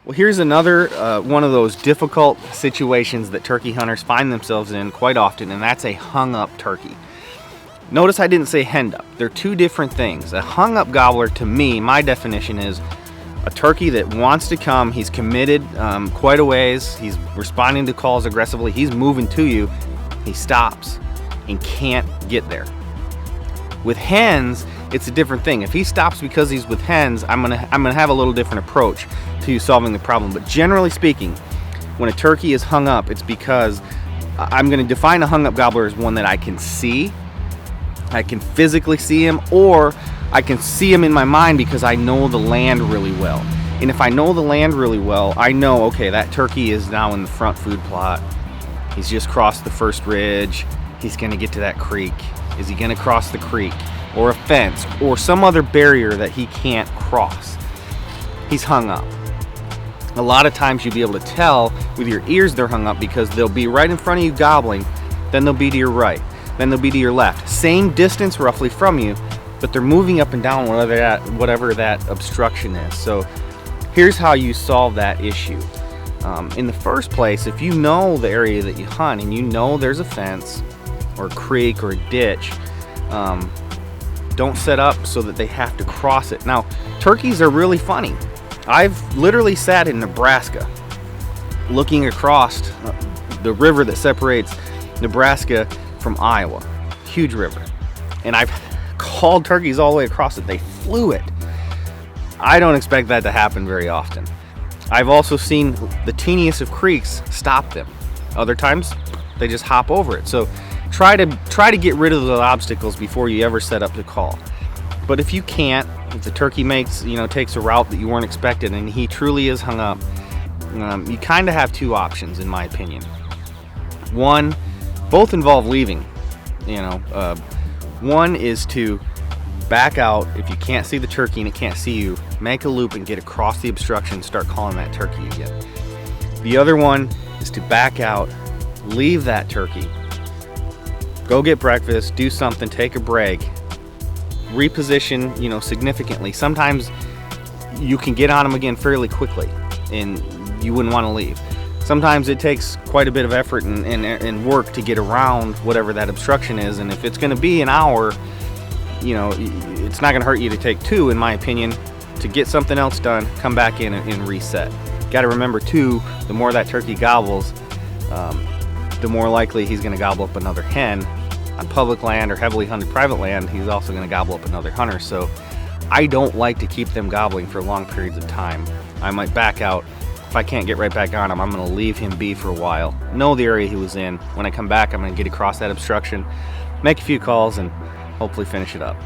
Well, here's another one of those difficult situations that turkey hunters find themselves in quite often, and that's a hung up turkey. Notice I didn't say henned up. They're two different things. A hung up gobbler, to me, my definition is a turkey that wants to come. He's committed quite a ways. He's responding to calls aggressively. He's moving to you. He stops and can't get there. With hens, it's a different thing. If he stops because he's with hens, I'm gonna have a little different approach to solving the problem. But generally speaking, when a turkey is hung up, it's because I'm gonna define a hung up gobbler as one that I can see. I can physically see him, or I can see him in my mind because I know the land really well. And if I know the land really well, I know, okay, that turkey is now in the front food plot. He's just crossed the first ridge. He's gonna get to that creek. Is he gonna cross the creek or a fence or some other barrier that he can't cross? He's hung up. A lot of times you'll be able to tell with your ears they're hung up because they'll be right in front of you gobbling, then they'll be to your right, then they'll be to your left. Same distance roughly from you, but they're moving up and down whatever that obstruction is. So here's how you solve that issue. In the first place, if you know the area that you hunt and you know there's a fence or a creek or a ditch, don't set up so that they have to cross it. Now, turkeys are really funny. I've literally sat in Nebraska looking across the river that separates Nebraska from Iowa, huge river, and I've called turkeys all the way across it. They flew it. I don't expect that to happen very often. I've also seen the teeniest of creeks stop them. Other times they just hop over it. So try to get rid of those obstacles before you ever set up to call. But if you can't, if the turkey takes a route that you weren't expecting and he truly is hung up, you kind of have two options, in my opinion. One, both involve leaving. One is to back out. If you can't see the turkey and it can't see you, make a loop and get across the obstruction and start calling that turkey again. The other one is to back out, leave that turkey, go get breakfast, do something, take a break, reposition, significantly. Sometimes you can get on them again fairly quickly and you wouldn't want to leave. Sometimes it takes quite a bit of effort and work to get around whatever that obstruction is, and if it's going to be an hour, it's not going to hurt you to take two, in my opinion, to get something else done, come back in and reset. Got to remember too, the more that turkey gobbles, the more likely he's going to gobble up another hen. On public land or heavily hunted private land, he's also going to gobble up another hunter. So I don't like to keep them gobbling for long periods of time. I might back out. If I can't get right back on him, I'm going to leave him be for a while. Know the area he was in. When I come back, I'm going to get across that obstruction, make a few calls, and hopefully finish it up.